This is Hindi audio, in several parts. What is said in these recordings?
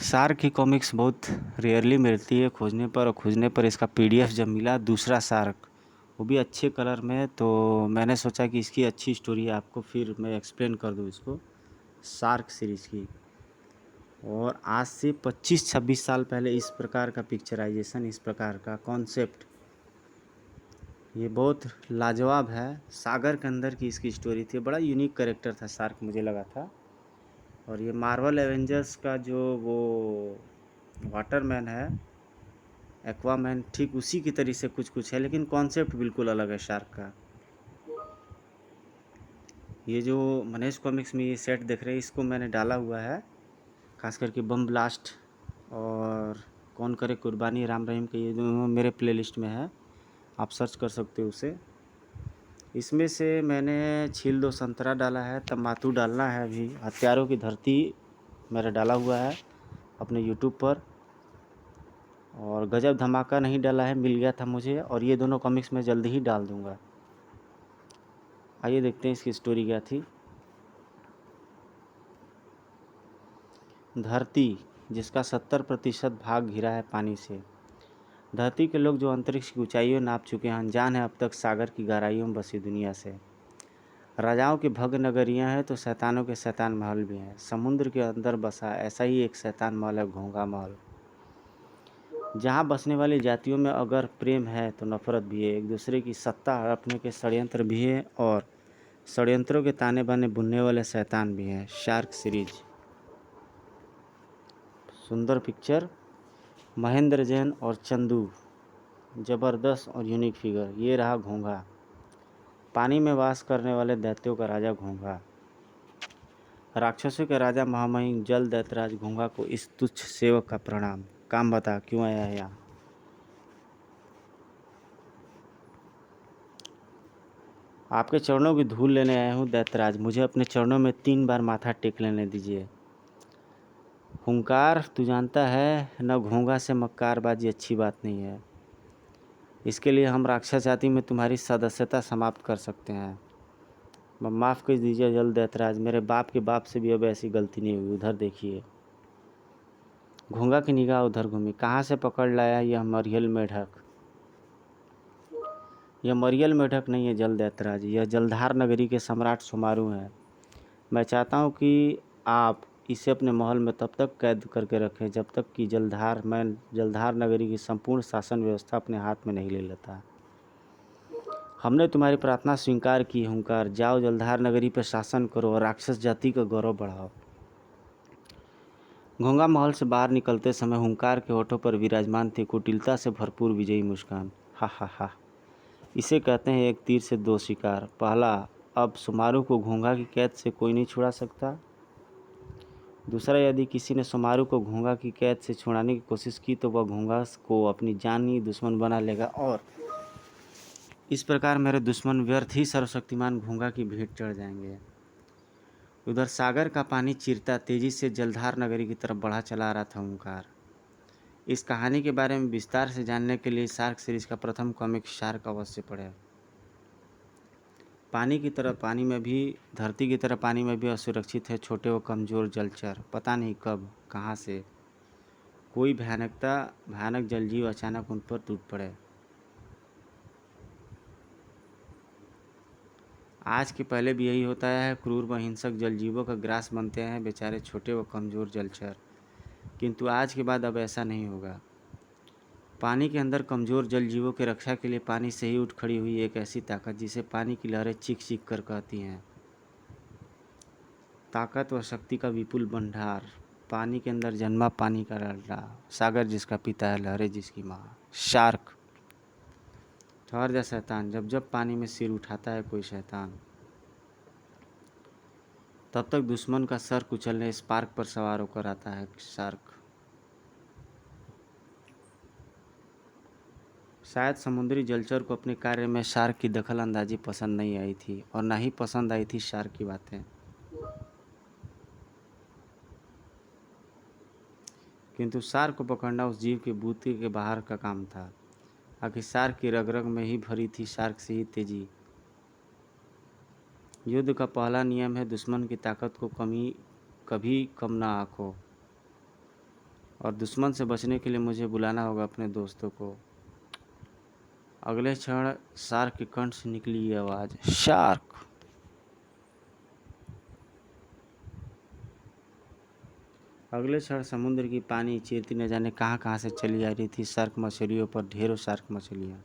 शार्क की कॉमिक्स बहुत रेयरली मिलती है खोजने पर, और खोजने पर इसका पीडीएफ जब मिला दूसरा शार्क, वो भी अच्छे कलर में, तो मैंने सोचा कि इसकी अच्छी स्टोरी है, आपको फिर मैं एक्सप्लेन कर दूँ इसको, शार्क सीरीज़ की। और आज से 25-26 साल पहले इस प्रकार का पिक्चराइजेशन, इस प्रकार का कॉन्सेप्ट, ये बहुत लाजवाब है। सागर के अंदर की इसकी स्टोरी थी, बड़ा यूनिक कैरेक्टर था शार्क, मुझे लगा था। और ये मार्वल एवेंजर्स का जो वो वाटरमैन है, एक्वामैन, ठीक उसी की तरह से कुछ कुछ है, लेकिन कॉन्सेप्ट बिल्कुल अलग है शार्क का। ये जो मनेश कॉमिक्स में ये सेट देख रहे हैं, इसको मैंने डाला हुआ है, खास करके बम ब्लास्ट और कौन करे कुर्बानी, राम रहीम के, ये दोनों मेरे प्लेलिस्ट में है, आप सर्च कर सकते हो उसे। इसमें से मैंने छील दो संतरा डाला है, तम्बाकू डालना है, अभी हथियारों की धरती मेरा डाला हुआ है अपने यूट्यूब पर, और गजब धमाका नहीं डाला है, मिल गया था मुझे, और ये दोनों कॉमिक्स मैं जल्दी ही डाल दूँगा। आइए देखते हैं इसकी स्टोरी क्या थी। धरती, जिसका 70% भाग घिरा है पानी से। धरती के लोग जो अंतरिक्ष की ऊंचाइयों नाप चुके हैं, अनजान है अब तक सागर की गहराइयों में बसी दुनिया से। राजाओं की भव्य नगरियां हैं तो शैतानों के शैतान महल भी हैं। समुद्र के अंदर बसा ऐसा ही एक शैतान महल है, घोंघा महल, जहाँ बसने वाली जातियों में अगर प्रेम है तो नफरत भी है। एक दूसरे की सत्ता हड़पने के षड्यंत्र भी है, और षड्यंत्रों के ताने बाने बुनने वाले शैतान भी हैं। शार्क सीरीज, सुंदर पिक्चर, महेंद्र जैन और चंदू, ज़बरदस्त और यूनिक फिगर। ये रहा घोंघा, पानी में वास करने वाले दैत्यों का राजा घोंघा। राक्षसों के राजा महामहिम जल दैत्यराज घोंघा को इस तुच्छ सेवक का प्रणाम। काम बता क्यों आया है यहाँ? आपके चरणों की धूल लेने आया हूँ दैत्यराज, मुझे अपने चरणों में 3 बार माथा टेक लेने दीजिए। हुंकार, तू जानता है न, घोंघा से मक्कारबाजी अच्छी बात नहीं है। इसके लिए हम राक्षस जाति में तुम्हारी सदस्यता समाप्त कर सकते हैं। माफ़ कर दीजिए जल दैत्यराज, मेरे बाप के बाप से भी अब ऐसी गलती नहीं हुई। उधर देखिए। घोंघा की निगाह उधर घूमी। कहाँ से पकड़ लाया यह मरियल मेढक? यह मरियल मेढक नहीं है जल दैत्यराज, यह जलधार नगरी के सम्राट सुमारू हैं। मैं चाहता हूँ कि आप इसे अपने महल में तब तक कैद करके रखें जब तक कि मैं जलधार नगरी की संपूर्ण शासन व्यवस्था अपने हाथ में नहीं ले लेता। हमने तुम्हारी प्रार्थना स्वीकार की। हुंकार, जाओ जलधार नगरी पर शासन करो और राक्षस जाति का गौरव बढ़ाओ। घोंघा महल से बाहर निकलते समय हुंकार के होठों पर विराजमान थी कुटिलता से भरपूर विजयी मुस्कान। हा हा हा, इसे कहते हैं एक तीर से 2 शिकार। पहला, अब सुमारू को घोंघा की कैद से कोई नहीं छुड़ा सकता। दूसरा, यदि किसी ने सुमारू को घोंघा की कैद से छुड़ाने की कोशिश की तो वह घोंघा को अपनी जानी दुश्मन बना लेगा, और इस प्रकार मेरे दुश्मन व्यर्थ ही सर्वशक्तिमान घोंघा की भेंट चढ़ जाएंगे। उधर सागर का पानी चीरता तेजी से जलधार नगरी की तरफ बढ़ा चला रहा था ओंकार। इस कहानी के बारे में विस्तार से जानने के लिए शार्क सीरीज का प्रथम कॉमिक शार्क अवश्य पढ़ें। पानी की तरह पानी में भी, धरती की तरह पानी में भी असुरक्षित है छोटे व कमज़ोर जलचर। पता नहीं कब कहाँ से कोई भयानक जलजीव अचानक उन पर टूट पड़े। आज के पहले भी यही होता है, क्रूर व हिंसक जलजीवों का ग्रास बनते हैं बेचारे छोटे व कमज़ोर जलचर, किंतु आज के बाद अब ऐसा नहीं होगा। पानी के अंदर कमज़ोर जलजीवों की रक्षा के लिए पानी से ही उठ खड़ी हुई एक ऐसी ताकत जिसे पानी की लहरें चीख चीख कर कहती हैं। ताकत व शक्ति का विपुल भंडार, पानी के अंदर जन्मा पानी का लड़का, सागर जिसका पिता है, लहरें जिसकी माँ। शार्क। ठहर जा शैतान, जब जब पानी में सिर उठाता है कोई शैतान, तब तक दुश्मन का सर कुचलने स्पार्क पर सवार होकर आता है शार्क। शायद समुद्री जलचर को अपने कार्य में शार्क की दखल अंदाजी पसंद नहीं आई थी, और ना ही पसंद आई थी शार्क की बातें, किंतु शार्क को पकड़ना उस जीव के बूते के बाहर का काम था। आखिर शार्क की रग रग में ही भरी थी शार्क से ही तेजी। युद्ध का पहला नियम है दुश्मन की ताकत को कभी कम ना आंको। और दुश्मन से बचने के लिए मुझे बुलाना होगा अपने दोस्तों को। अगले क्षण शार्क के कंठ से निकली ये आवाज़, शार्क। अगले क्षण समुद्र की पानी चीरती न जाने कहाँ कहाँ से चली आ रही थी शार्क मछलियों पर, ढेरों शार्क मछलियाँ।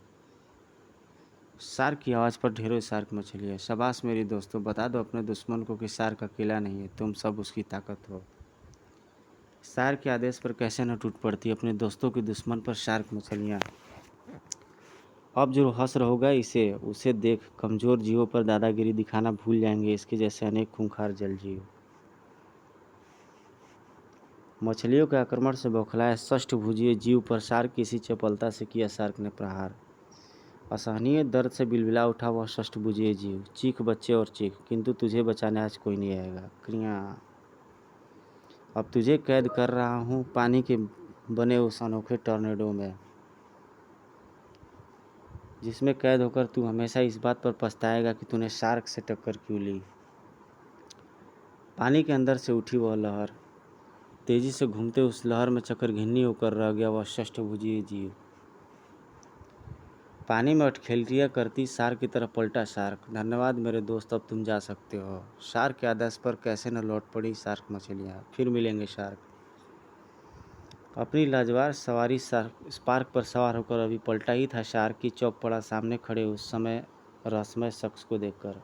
शार्क की आवाज़ पर ढेरों शार्क मछलियाँ। शाबाश मेरी दोस्तों, बता दो अपने दुश्मन को कि शार्क अकेला नहीं है, तुम सब उसकी ताकत हो। शार्क के आदेश पर कैसे न टूट पड़ती अपने दोस्तों के दुश्मन पर शार्क मछलियाँ। अब जो हश्र होगा उसे देख कमज़ोर जीवों पर दादागिरी दिखाना भूल जाएंगे इसके जैसे अनेक खूंखार जल जीव। मछलियों के आक्रमण से बौखलाए षष्ठभुजीय जीव पर शार्क की इसी चपलता से किया शार्क ने प्रहार। असहनीय दर्द से बिलबिला उठा वह षष्ठभुजीय जीव। चीख बच्चे और चीख, किंतु तुझे बचाने आज कोई नहीं आएगा। क्रिया, अब तुझे कैद कर रहा हूँ पानी के बने उस अनोखे टॉर्नेडो में, जिसमें कैद होकर तू हमेशा इस बात पर पछताएगा कि तूने शार्क से टक्कर क्यों ली। पानी के अंदर से उठी वह लहर, तेजी से घूमते उस लहर में चक्कर-घिन्नी होकर रह गया वह षष्ठभुजीय जीव। पानी में अठखेलियाँ करती शार्क की तरफ पलटा शार्क। धन्यवाद मेरे दोस्त, अब तुम जा सकते हो। शार्क के आदेश पर कैसे न लौट पड़ी शार्क मछलियाँ। फिर मिलेंगे शार्क। अपनी लाजवाब सवारी स्पार्क पर सवार होकर अभी पलटा ही था शार्क की चौक पड़ा सामने खड़े उस समय रहस्यमय शख्स को देखकर।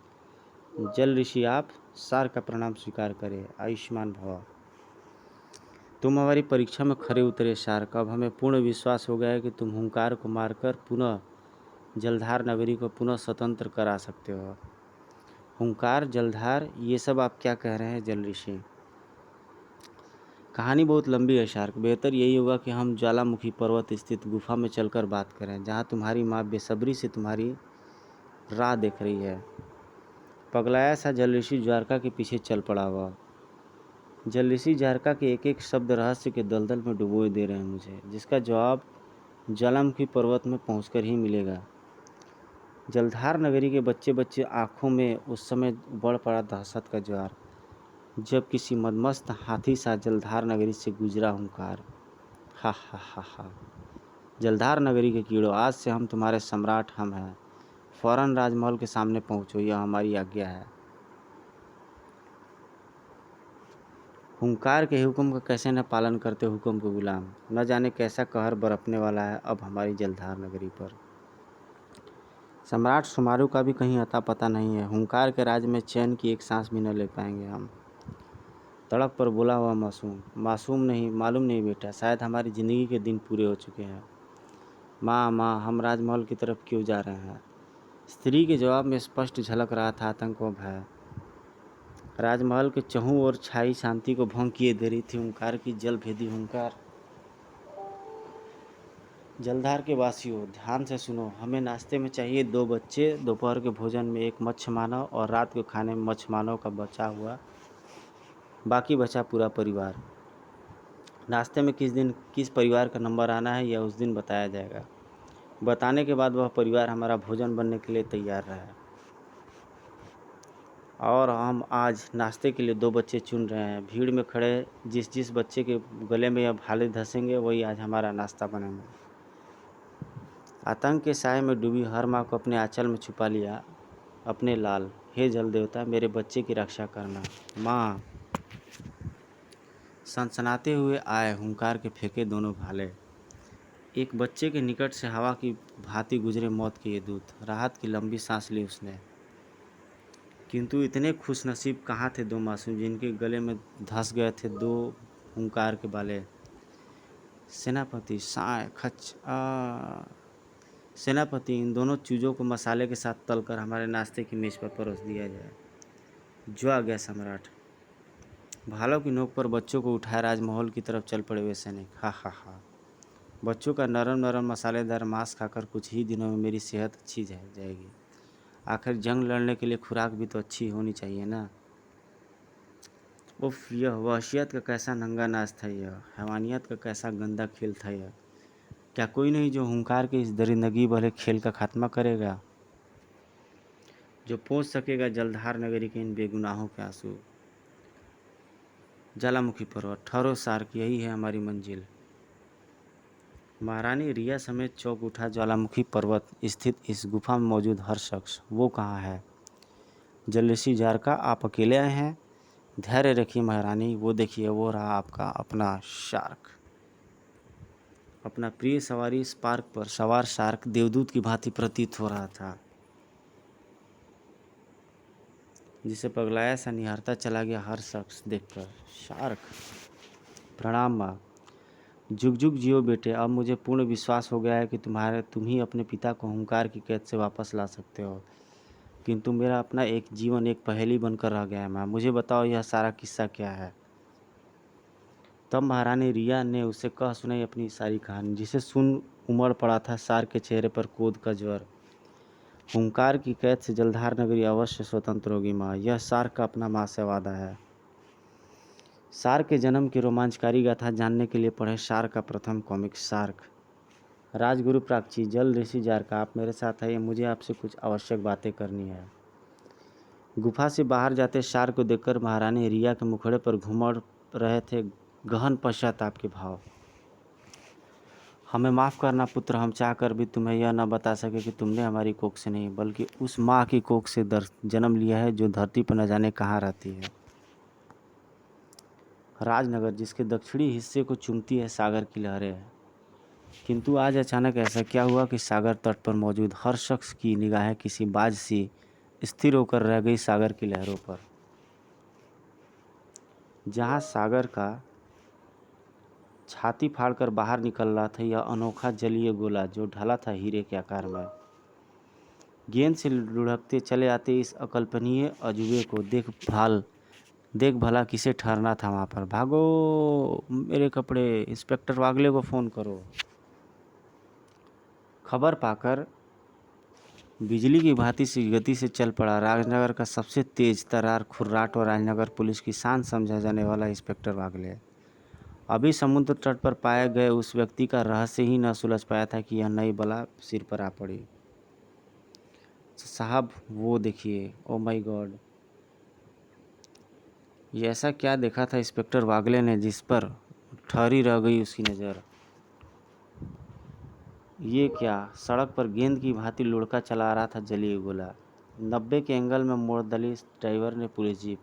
जल ऋषि आप, शार्क का प्रणाम स्वीकार करें। आयुष्मान भव। तुम हमारी परीक्षा में खरे उतरे शार्क। अब हमें पूर्ण विश्वास हो गया है कि तुम हुंकार को मारकर पुनः जलधार नगरी को पुनः स्वतंत्र करा सकते हो। हुंकार, जलधार, ये सब आप क्या कह रहे हैं जल ऋषि? कहानी बहुत लंबी है शार्क। बेहतर यही होगा कि हम ज्वालामुखी पर्वत स्थित गुफा में चलकर बात करें, जहाँ तुम्हारी माँ बेसब्री से तुम्हारी राह देख रही है। पगलाया सा जल ऋषि ज्वारका के पीछे चल पड़ा। वह जल ऋषि ज्वारका के एक एक शब्द रहस्य के दलदल में डुबोए दे रहे हैं मुझे, जिसका जवाब ज्वालामुखी पर्वत में पहुंचकर ही मिलेगा। जलधार नगरी के बच्चे बच्चे आँखों में उस समय बढ़ पड़ा दहशत का ज्वार, जब किसी मदमस्त हाथी सा जलधार नगरी से गुजरा हुंकार। हा हा हा हा। जलधार नगरी के कीड़ों, आज से हम तुम्हारे सम्राट हम हैं। फौरन राजमहल के सामने पहुँचो, यह हमारी आज्ञा है। हुंकार के हुक्म का कैसे न पालन करते हुक्म के गुलाम। न जाने कैसा कहर बरपने वाला है अब हमारी जलधार नगरी पर। सम्राट सुमारू का भी कहीं अता पता नहीं है। हुंकार के राज में चैन की एक सांस भी न ले पाएंगे हम। तड़प पर बोला हुआ मासूम, मासूम नहीं, मालूम नहीं बेटा, शायद हमारी ज़िंदगी के दिन पूरे हो चुके हैं। माँ माँ, हम राजमहल की तरफ क्यों जा रहे हैं? स्त्री के जवाब में स्पष्ट झलक रहा था आतंक व भय। राजमहल के चहुं ओर छाई शांति को भंग किए दे रही थी हुंकार की जल भेदी हुंकार। जलधार के वासियों, ध्यान से सुनो। हमें नाश्ते में चाहिए 2 बच्चे, दोपहर के भोजन में 1 मत्स्य मानव और रात के खाने में मत्स्य मानव का बचा हुआ, बाकी बचा पूरा परिवार। नाश्ते में किस दिन किस परिवार का नंबर आना है यह उस दिन बताया जाएगा। बताने के बाद वह परिवार हमारा भोजन बनने के लिए तैयार रहा। और हम आज नाश्ते के लिए 2 बच्चे चुन रहे हैं। भीड़ में खड़े जिस जिस बच्चे के गले में यह भाले धंसेंगे वही आज हमारा नाश्ता बनेगा। आतंक के साए में डूबी हर माँ को अपने आंचल में छुपा लिया अपने लाल। हे जल देवता, मेरे बच्चे की रक्षा करना। माँ। सनसनाते हुए आए हुंकार के फेंके दोनों भाले। एक बच्चे के निकट से हवा की भांति गुजरे मौत के ये दूत। राहत की लंबी सांस ली उसने, किंतु इतने खुशनसीब कहाँ थे 2 मासूम जिनके गले में धंस गए थे 2 हुंकार के भाले। सेनापति, साय खच सेनापति, इन दोनों चीज़ों को मसाले के साथ तलकर हमारे नाश्ते की मेज़ पर परोस दिया जाए। जो आ गया सम्राट। भालों की नोक पर बच्चों को उठाए राजमहल की तरफ चल पड़े वे सैनिक। हा हा हा। बच्चों का नरम नरम मसालेदार मांस खाकर कुछ ही दिनों में मेरी सेहत अच्छी जाएगी। आखिर जंग लड़ने के लिए खुराक भी तो अच्छी होनी चाहिए ना। उफ, यह वहशियत का कैसा नंगा नाच था, यह हैवानियत का कैसा गंदा खेल था यह। क्या कोई नहीं जो हुंकार के इस दरिंदगी भरे खेल का खात्मा करेगा, जो पोंछ सकेगा जलधार नगरी के इन बेगुनाहों के आंसू। ज्वालामुखी पर्वत, ठहरो शार्क, यही है हमारी मंजिल। महारानी रिया समेत चौंक उठा। ज्वालामुखी पर्वत स्थित इस गुफा में मौजूद हर शख्स वो कहाँ है? जल्लेसी जारका, आप अकेले आए हैं? धैर्य रखिए महारानी, वो देखिए वो रहा आपका अपना शार्क। अपना प्रिय सवारी स्पार्क पर सवार शार्क देवदूत की भांति प्रतीत हो रहा था, जिसे पगलाया सा निहारता चला गया हर शख्स देखकर। शार्क, प्रणाम माँ। जुग जुग जियो बेटे, अब मुझे पूर्ण विश्वास हो गया है कि तुम ही अपने पिता को हुंकार की कैद से वापस ला सकते हो, किंतु मेरा अपना एक जीवन एक पहेली बनकर रह गया है माँ। मुझे बताओ यह सारा किस्सा क्या है? तब महारानी रिया ने उसे कह सुनाई अपनी सारी कहानी, जिसे सुन उमड़ पड़ा था शार्क के चेहरे पर क्रोध का ज्वर। हुंकार की कैद से जलधार नगरी अवश्य स्वतंत्र होगी माँ, यह शार्क का अपना माँ से वादा है। शार्क के जन्म की रोमांचकारी गाथा जानने के लिए पढ़े शार्क का प्रथम कॉमिक शार्क। राजगुरु प्राक्षी, जल ऋषि जारका, आप मेरे साथ आइए, मुझे आपसे कुछ आवश्यक बातें करनी है। गुफा से बाहर जाते शार्क को देखकर महारानी रिया के मुखड़े पर घूमड़ रहे थे गहन पश्चाताप के भाव। हमें माफ़ करना पुत्र, हम चाहकर भी तुम्हें यह न बता सके कि तुमने हमारी कोख से नहीं बल्कि उस माँ की कोख से जन्म लिया है जो धरती पर न जाने कहाँ रहती है। राजनगर, जिसके दक्षिणी हिस्से को चूमती है सागर की लहरें है। किंतु आज अचानक ऐसा क्या हुआ कि सागर तट पर मौजूद हर शख्स की निगाहें किसी बाज सी स्थिर होकर रह गई सागर की लहरों पर। जहाँ सागर का छाती फाड़कर बाहर निकल रहा था यह अनोखा जलीय गोला, जो ढला था हीरे के आकार में। गेंद से लुढ़कते चले आते इस अकल्पनीय अजूबे को देख भला किसे ठहरना था वहाँ पर। भागो मेरे कपड़े, इंस्पेक्टर वागले को फ़ोन करो। खबर पाकर बिजली की भांति सी गति से चल पड़ा राजनगर का सबसे तेज तर्रार खुर्राट और राजनगर पुलिस की शान समझा जाने वाला इंस्पेक्टर वागले। अभी समुद्र तट पर पाए गए उस व्यक्ति का रहस्य ही न सुलझ पाया था कि यह नई बला सिर पर आ पड़ी। साहब वो देखिए, ओ माय गॉड, ये ऐसा क्या देखा था इंस्पेक्टर वागले ने जिस पर ठहरी रह गई उसकी नज़र। ये क्या, सड़क पर गेंद की भांति लुढ़का चला रहा था जलीय गोला। 90 के एंगल में मोड़ डाली ड्राइवर ने पुलिस जीप,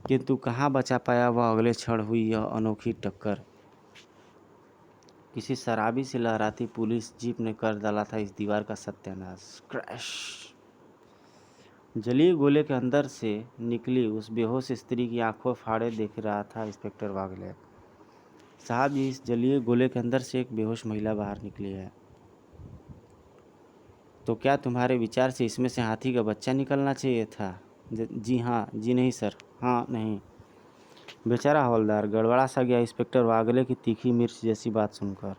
किंतु कहाँ बचा पाया वह अगले क्षण हुई यह अनोखी टक्कर। किसी शराबी से लहराती पुलिस जीप ने कर डाला था इस दीवार का सत्यानाश। क्रैश। जलीय गोले के अंदर से निकली उस बेहोश स्त्री की आंखों फाड़े देख रहा था इंस्पेक्टर वागले। साहब जी, इस जलीय गोले के अंदर से एक बेहोश महिला बाहर निकली है। तो क्या तुम्हारे विचार से इसमें से हाथी का बच्चा निकलना चाहिए था? जी हाँ, जी नहीं सर, हाँ नहीं। बेचारा हवलदार गड़बड़ा सा गया इंस्पेक्टर वागले की तीखी मिर्च जैसी बात सुनकर।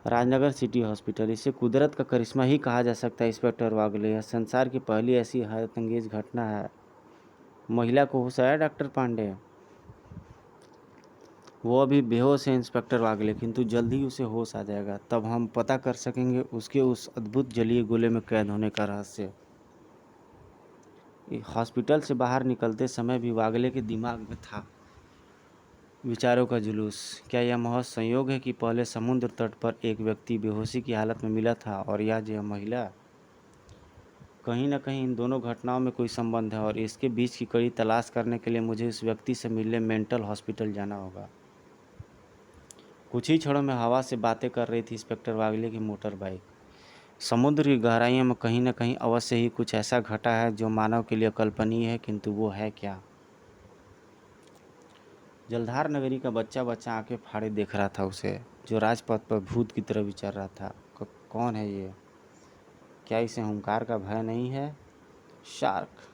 राजनगर सिटी हॉस्पिटल, इसे कुदरत का करिश्मा ही कहा जा सकता है इंस्पेक्टर वागले। यह संसार की पहली ऐसी हैरतअंगेज घटना है। महिला को होश आया डॉक्टर पांडे? वो अभी बेहोश है इंस्पेक्टर वागले, किंतु जल्द ही उसे होश आ जाएगा, तब हम पता कर सकेंगे उसके उस अद्भुत जलीय गोले में कैद होने का रहस्य। हॉस्पिटल से बाहर निकलते समय भी वागले के दिमाग में था विचारों का जुलूस। क्या यह महज संयोग है कि पहले समुद्र तट पर एक व्यक्ति बेहोशी की हालत में मिला था और यह महिला? कहीं न कहीं इन दोनों घटनाओं में कोई संबंध है और इसके बीच की कड़ी तलाश करने के लिए मुझे उस व्यक्ति से मिलने मेंटल हॉस्पिटल जाना होगा। कुछ ही क्षणों में हवा से बातें कर रही थी इंस्पेक्टर वागले की मोटर बाइक। समुद्र की गहराइयों में कहीं न कहीं अवश्य ही कुछ ऐसा घटा है जो मानव के लिए अकल्पनीय है, किंतु वो है क्या? जलधार नगरी का बच्चा बच्चा आंखें फाड़े देख रहा था उसे, जो राजपथ पर भूत की तरह विचर रहा था। कौन है ये? क्या इसे हुंकार का भय नहीं है? शार्क।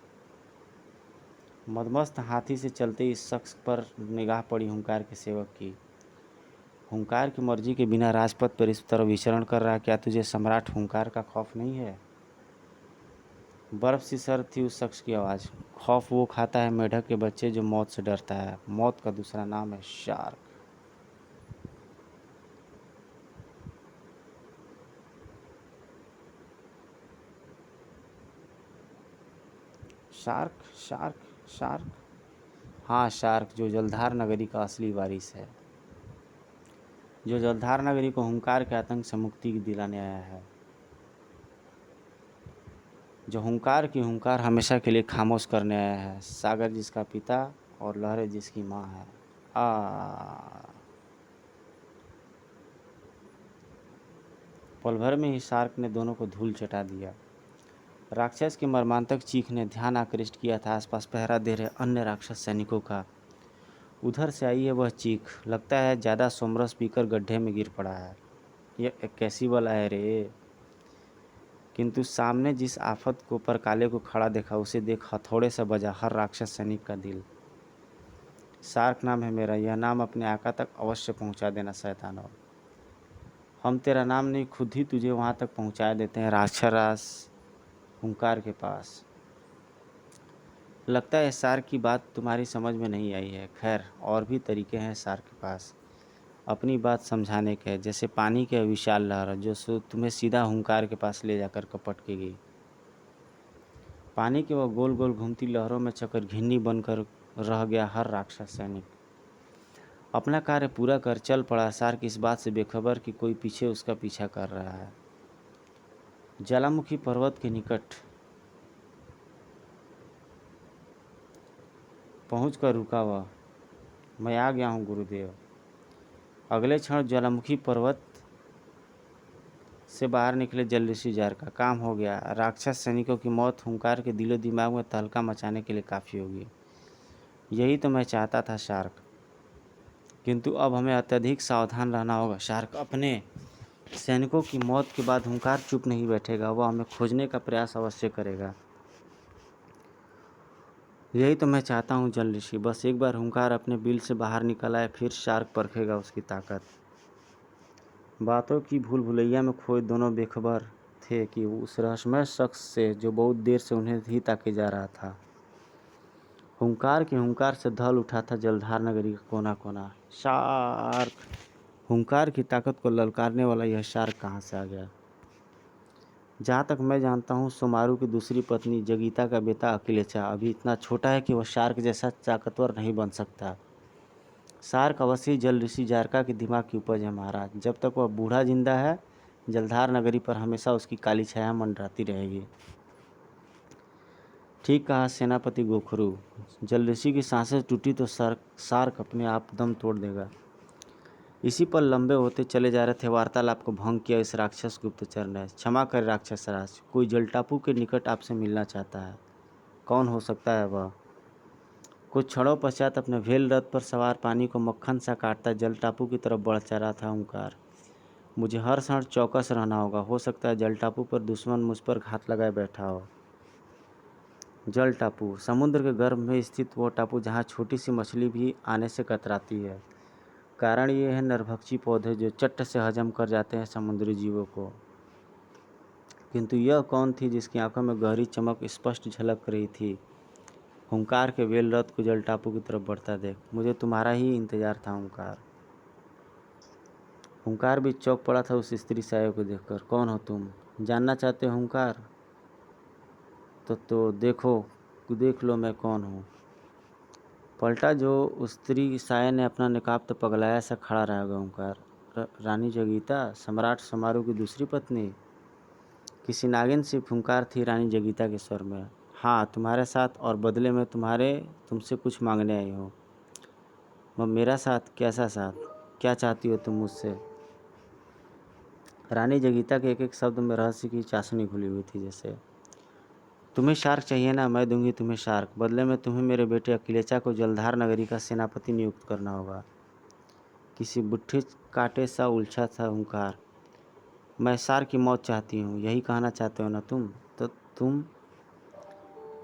मदमस्त हाथी से चलते इस शख्स पर निगाह पड़ी हुंकार के सेवक की। हुंकार की मर्जी के बिना राजपथ पर इस तरह विचरण कर रहा, क्या तुझे सम्राट हुंकार का खौफ नहीं है? बर्फ सी सर्द थी उस शख्स की आवाज़। खौफ वो खाता है मेढक के बच्चे जो मौत से डरता है। मौत का दूसरा नाम है शार्क। Shark, shark, shark. हाँ, शार्क, जो जलधार नगरी का असली वारिस है। जो जलधार नगरी को हुंकार के आतंक से मुक्ति दिलाने आया है, जो हुंकार की हुंकार हमेशा के लिए खामोश करने आया है। सागर जिसका पिता और लहरें जिसकी माँ है। पल भर में ही शार्क ने दोनों को धूल चटा दिया। राक्षस की मर्मांतक चीख ने ध्यान आकृष्ट किया था आसपास पहरा दे रहे अन्य राक्षस सैनिकों का। उधर से आई है वह चीख, लगता है ज़्यादा सोमरस पीकर गड्ढे में गिर पड़ा है। यह कैसी बला है रे। किंतु सामने जिस आफत को पर काले को खड़ा देखा, उसे देख हथौड़े से बजा हर राक्षस सैनिक का दिल। शार्क नाम है मेरा, यह नाम अपने आका तक अवश्य पहुंचा देना शैतानों। हम तेरा नाम नहीं, खुद ही तुझे वहां तक पहुंचा देते हैं राक्षस हुंकार के पास। लगता है शार्क की बात तुम्हारी समझ में नहीं आई है। खैर, और भी तरीके हैं शार्क के पास अपनी बात समझाने के, जैसे पानी के विशाल लहर जो तुम्हें सीधा हुंकार के पास ले जाकर कपट के गई। पानी के वह गोल गोल घूमती लहरों में चकर घिन्नी बनकर रह गया हर राक्षस सैनिक। अपना कार्य पूरा कर चल पड़ा शार्क, इस बात से बेखबर कि कोई पीछे उसका पीछा कर रहा है। ज्वालामुखी पर्वत के निकट पहुंचकर रुका वह। मैं आ गया हूँ गुरुदेव। अगले क्षण ज्वालामुखी पर्वत से बाहर निकले जल ऋषि जार का। काम हो गया। राक्षस सैनिकों की मौत हुंकार के दिलो दिमाग में तहलका मचाने के लिए काफ़ी होगी। यही तो मैं चाहता था शार्क, किंतु अब हमें अत्यधिक सावधान रहना होगा। शार्क अपने सैनिकों की मौत के बाद हुंकार चुप नहीं बैठेगा, वह हमें खोजने का प्रयास अवश्य करेगा। यही तो मैं चाहता हूँ जल ऋषि, बस एक बार हुंकार अपने बिल से बाहर निकल आए, फिर शार्क परखेगा उसकी ताकत। बातों की भूल भुलैया में खोए दोनों बेखबर थे कि उस रहस्यमय शख्स से जो बहुत देर से उन्हें ही ताके जा रहा था। हुंकार के हुंकार से धल उठा था जलधार नगरी का कोना कोना। शार्क! हुंकार की ताकत को ललकारने वाला यह शार्क कहाँ से आ गया? जहाँ तक मैं जानता हूँ, सोमारू की दूसरी पत्नी जगीता का बेटा अकिलेचा अभी इतना छोटा है कि वह शार्क जैसा ताकतवर नहीं बन सकता। शार्क अवश्य जल ऋषि जारका के दिमाग की उपज है महाराज। जब तक वह बूढ़ा जिंदा है, जलधार नगरी पर हमेशा उसकी काली छाया मंडराती रहेगी। ठीक कहा सेनापति गोखरू। जल ऋषि की सांसें टूटी तो शार्क अपने आप दम तोड़ देगा। इसी पर लंबे होते चले जा रहे थे वार्तालाप को भंग किया इस राक्षस गुप्तचर ने। क्षमा कर राक्षस राज, कोई जल टापू के निकट आपसे मिलना चाहता है। कौन हो सकता है वह? कुछ क्षणों पश्चात अपने भेल रथ पर सवार पानी को मक्खन सा काटता जल टापू की तरफ बढ़ चला था हुंकार। मुझे हर क्षण चौकस रहना होगा, हो सकता है जल टापू पर दुश्मन मुझ पर घात लगाए बैठा हो। जल टापू, समुद्र के गर्भ में स्थित वो टापू जहाँ छोटी सी मछली भी आने से कतराती है। कारण ये है नरभक्षी पौधे जो चट्ट से हजम कर जाते हैं समुद्री जीवों को। किंतु यह कौन थी जिसकी आंखों में गहरी चमक स्पष्ट झलक रही थी? हुंकार के वेल रथ को जल टापू की तरफ बढ़ता देख मुझे तुम्हारा ही इंतजार था हुंकार। हुंकार भी चौंक पड़ा था उस स्त्री साया को देखकर। कौन हो तुम? जानना चाहते हो हुंकार? तो देख लो मैं कौन हूँ। पलटा जो उस स्त्री साया ने अपना निकाब तो पगलाया सा खड़ा रह गया हुंकार। रानी जगीता, सम्राट समारू की दूसरी पत्नी? किसी नागिन सी फुंकार थी रानी जगीता के स्वर में। हाँ, तुम्हारे साथ, और बदले में तुमसे कुछ मांगने आई हो। मेरा साथ? कैसा साथ? क्या चाहती हो तुम मुझसे? रानी जगीता के एक एक शब्द में रहस्य की चाशनी घुली हुई थी। जैसे तुम्हें शार्क चाहिए ना, मैं दूंगी तुम्हें शार्क। बदले में तुम्हें मेरे बेटे अकिलेचा को जलधार नगरी का सेनापति नियुक्त करना होगा। किसी बुट्ठी कांटे सा उलझा था हुंकार। मैं शार्क की मौत चाहती हूँ, यही कहना चाहते हो ना तुम?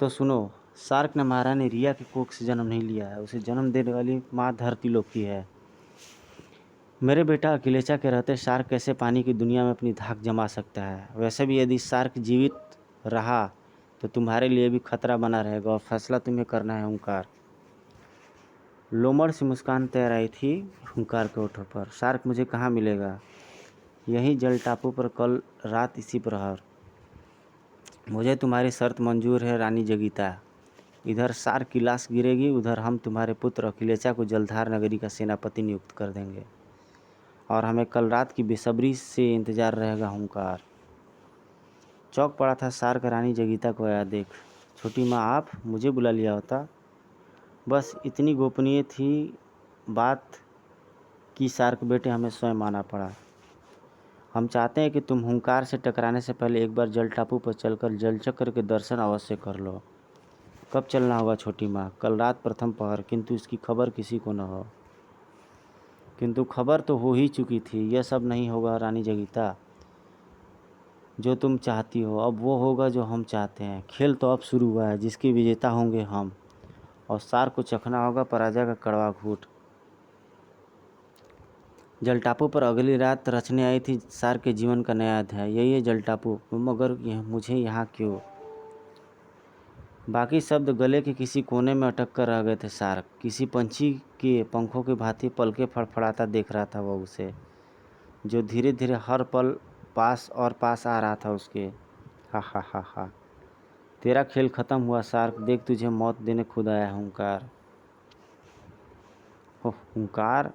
तो सुनो, शार्क ने महारानी रिया की कोख से जन्म नहीं लिया है। उसे जन्म देने वाली माँ धरती लोकी है। मेरे बेटा अकिलेचा के रहते शार्क कैसे पानी की दुनिया में अपनी धाक जमा सकता है? वैसे भी यदि शार्क जीवित रहा तो तुम्हारे लिए भी खतरा बना रहेगा, और फैसला तुम्हें करना है हुंकार। लोमड़ सी मुस्कान तैर आई थी हुंकार के होठों पर। शार्क मुझे कहाँ मिलेगा? यहीं जल टापू पर, कल रात इसी प्रहर। मुझे तुम्हारी शर्त मंजूर है रानी जगीता। इधर शार्क की लाश गिरेगी, उधर हम तुम्हारे पुत्र अकिलेचा को जलधार नगरी का सेनापति नियुक्त कर देंगे। और हमें कल रात की बेसब्री से इंतज़ार रहेगा हुंकार। चौंक पड़ा था सार्क रानी जगीता को आया देख। छोटी माँ आप मुझे बुला लिया होता। बस इतनी गोपनीय थी बात कि सार्क बेटे हमें स्वयं आना पड़ा। हम चाहते हैं कि तुम हुंकार से टकराने से पहले एक बार जल टापू पर चलकर जलचक्र के दर्शन अवश्य कर लो। कब चलना होगा छोटी माँ? कल रात प्रथम पहर, किंतु इसकी खबर किसी को न हो। किंतु खबर तो हो ही चुकी थी। यह सब नहीं होगा रानी जगीता जो तुम चाहती हो, अब वो होगा जो हम चाहते हैं। खेल तो अब शुरू हुआ है, जिसके विजेता होंगे हम, और सार को चखना होगा पराजय का कड़वा घूंट। जल टापू पर अगली रात रचने आई थी सार के जीवन का नया अध्याय। यही है जल टापू, मगर मुझे यहाँ क्यों? बाकी शब्द गले के किसी कोने में अटक कर रह गए थे। सार्क किसी पंछी के पंखों की भांति पलके फड़फड़ाता देख रहा था वह उसे, जो धीरे धीरे हर पल पास और पास आ रहा था उसके। हा हा हा हा, तेरा खेल खत्म हुआ सार्क, देख तुझे मौत देने खुद आया हुंकार। ओह हुंकार।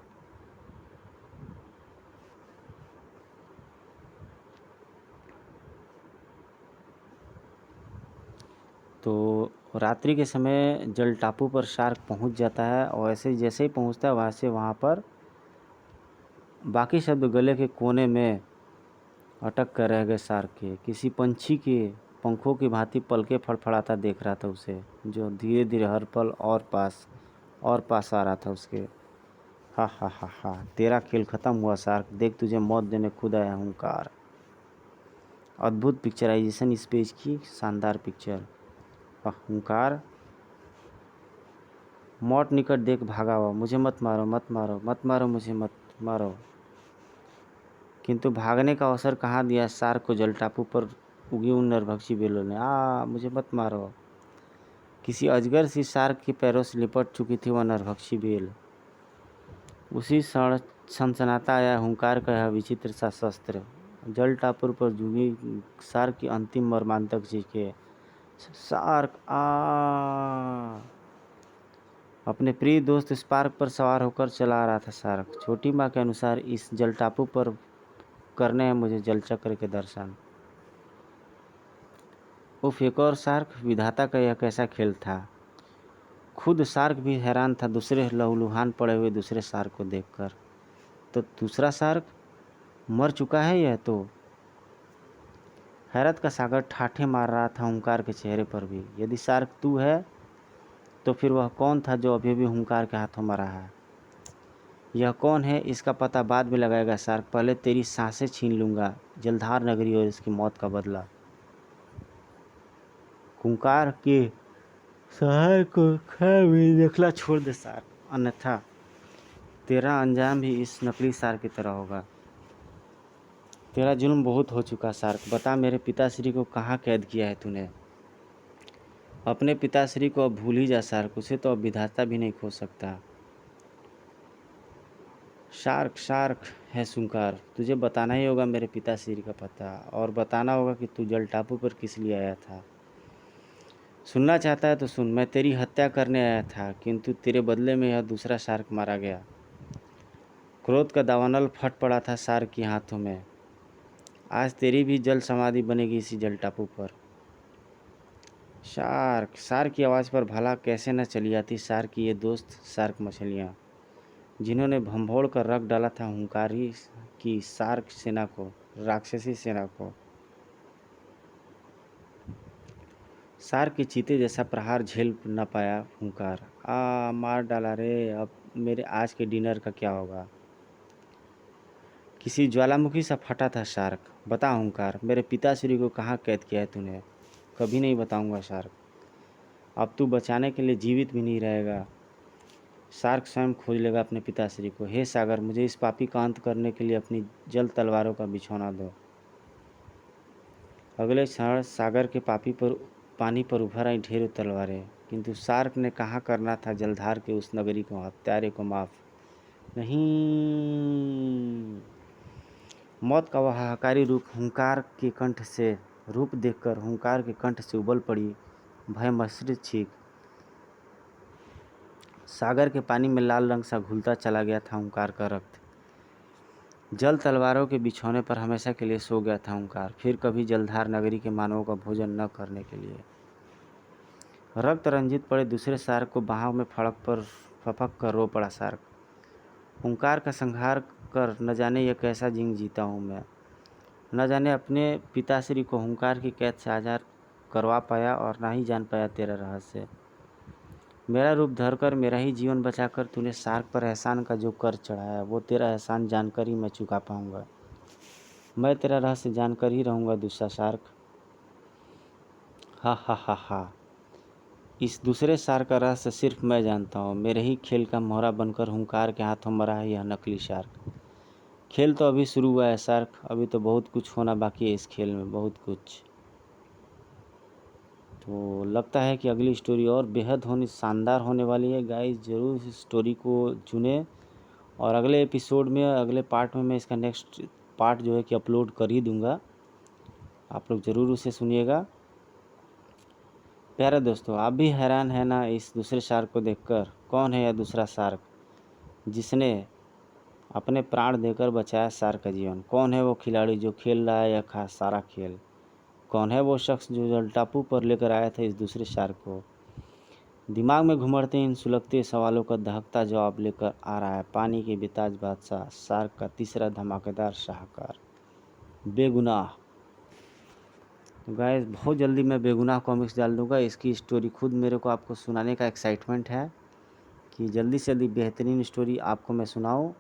तो रात्रि के समय जल टापू पर शार्क पहुंच जाता है, और ऐसे जैसे ही पहुंचता है वहाँ पर बाकी शब्द गले के कोने में अटक कर रह गए। शार्क के किसी पंछी के पंखों की भांति पलके फड़फड़ाता देख रहा था उसे, जो धीरे धीरे हर पल और पास आ रहा था उसके। हा हा हा हा, तेरा खेल खत्म हुआ शार्क, देख तुझे मौत देने खुद आया हुंकार। अद्भुत पिक्चराइजेशन इस पेज की, शानदार पिक्चर। हुंकार मौत निकट देख भागा हुआ, मुझे मत मारो मत मारो मत मारो, मुझे मत मारो। किंतु भागने का अवसर कहाँ दिया शार्क को जल टापू पर उगी उन नरभक्षी बेलों ने। मुझे मत मारो। किसी अजगर सी शार्क के पैरों से लिपट चुकी थी वह नरभक्षी बेल। उसी क्षण सनसनाता आया हुंकार का यह विचित्र सा शस्त्र। जल टापू पर जुगी शार्क की अंतिम मर्मांतक चीखें। शार्क अपने प्रिय दोस्त स्पार्क पर सवार होकर चला आ रहा था शार्क। छोटी माँ के अनुसार इस जल टापू पर करने हैं मुझे जलचक्र के दर्शन। उफ, एक और शार्क, विधाता का यह कैसा खेल था। खुद शार्क भी हैरान था दूसरे लहूलुहान पड़े हुए दूसरे शार्क को देखकर। तो दूसरा शार्क मर चुका है यह तो। हैरत का सागर ठाठे मार रहा था हुंकार के चेहरे पर भी। यदि शार्क तू है तो फिर वह कौन था जो अभी भी हुंकार के हाथों मरा है? यह कौन है इसका पता बाद में लगाएगा शार्क, पहले तेरी सांसें छीन लूंगा जलधार नगरी और इसकी मौत का बदला। हुंकार के शहर को देखला छोड़ दे शार्क, अन्यथा तेरा अंजाम भी इस नकली शार्क की तरह होगा। तेरा जुल्म बहुत हो चुका शार्क, बता मेरे पिताश्री को कहाँ कैद किया है तूने? अपने पिताश्री को अब भूल ही जा शार्क, उसे तो अब विधाता भी नहीं खो सकता। शार्क शार्क है सुनकार, तुझे बताना ही होगा मेरे पिताश्री का पता, और बताना होगा कि तू जल टापू पर किस लिए आया था। सुनना चाहता है तो सुन, मैं तेरी हत्या करने आया था, किंतु तेरे बदले में यह दूसरा शार्क मारा गया। क्रोध का दावानल फट पड़ा था शार्क के हाथों में। आज तेरी भी जल समाधि बनेगी इसी जल टापू पर। शार्क शार्क की आवाज़ पर भला कैसे न चली आती शार्क की ये दोस्त शार्क मछलियाँ, जिन्होंने भंभोड़ कर रख डाला था हुंकारी की शार्क सेना को, राक्षसी सेना को। शार्क के चीते जैसा प्रहार झेल न पाया हुंकार। मार डाला रे, अब मेरे आज के डिनर का क्या होगा? किसी ज्वालामुखी सा फटा था शार्क। बता हुंकार, मेरे पिताश्री को कहाँ कैद किया है तूने? कभी नहीं बताऊंगा शार्क, अब तू बचाने के लिए जीवित भी नहीं रहेगा। शार्क स्वयं खोज लेगा अपने पिताश्री को। हे सागर, मुझे इस पापी का अंत करने के लिए अपनी जल तलवारों का बिछौना दो। अगले क्षण सागर के पानी पर उभर आई ढेरों तलवारें, किंतु शार्क ने कहाँ करना था जलधार के उस नगरी को, हत्यारे को माफ नहीं। मौत का वह हाहाकारी रूप देखकर हुंकार के कंठ से उबल पड़ी भय मिश्रित चीख। सागर के पानी में लाल रंग सा घुलता चला गया था हुंकार का रक्त। जल तलवारों के बिछौने पर हमेशा के लिए सो गया था ओंकार, फिर कभी जलधार नगरी के मानवों का भोजन न करने के लिए। रक्त रंजित पड़े दूसरे शार्क को बाहों में फपक कर रो पड़ा शार्क। ओंकार का संहार कर न जाने यह कैसा जिंग जीता हूँ मैं, न जाने अपने पिताश्री को हुंकार की कैद से आज़ाद करवा पाया और ना ही जान पाया तेरा रहस्य। मेरा रूप धरकर मेरा ही जीवन बचाकर तूने शार्क पर एहसान का जो कर चढ़ाया, वो तेरा एहसान जानकर ही मैं चुका पाऊंगा। मैं तेरा रहस्य जानकर ही रहूँगा दूसरा शार्क। हा हा हा हा। इस दूसरे शार्क का रहस्य सिर्फ मैं जानता हूँ। मेरे ही खेल का मोहरा बनकर हुंकार के हाथों मरा है यह नकली शार्क। खेल तो अभी शुरू हुआ है शार्क, अभी तो बहुत कुछ होना बाकी है इस खेल में, बहुत कुछ। तो लगता है कि अगली स्टोरी और बेहद शानदार होने वाली है गाइस। ज़रूर इस स्टोरी को चुनें और अगले एपिसोड में, अगले पार्ट में मैं इसका नेक्स्ट पार्ट जो है कि अपलोड कर ही दूंगा। आप लोग ज़रूर उसे सुनिएगा। प्यारे दोस्तों, आप भी हैरान है ना इस दूसरे शार्क को देखकर? कौन है यह दूसरा शार्क जिसने अपने प्राण देकर बचाया शार्क का जीवन? कौन है वो खिलाड़ी जो खेल रहा है यह खास सारा खेल? कौन है वो शख्स जो जल टापू पर लेकर आया था इस दूसरे शार्क को? दिमाग में घुमड़ते इन सुलगते सवालों का दहकता जवाब लेकर आ रहा है पानी के बेताज बादशाह शार्क का तीसरा धमाकेदार शाहकार, बेगुनाह। गाइस, बहुत जल्दी मैं बेगुनाह कॉमिक्स डाल दूंगा। इसकी स्टोरी खुद मेरे को आपको सुनाने का एक्साइटमेंट है कि जल्दी से जल्दी बेहतरीन स्टोरी आपको मैं सुनाऊं,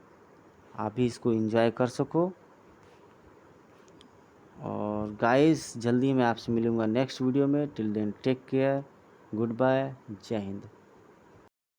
आप भी इसको एंजॉय कर सको। और गाइस, जल्दी मैं आपसे मिलूंगा नेक्स्ट वीडियो में। Till then take care, good bye, जय हिंद।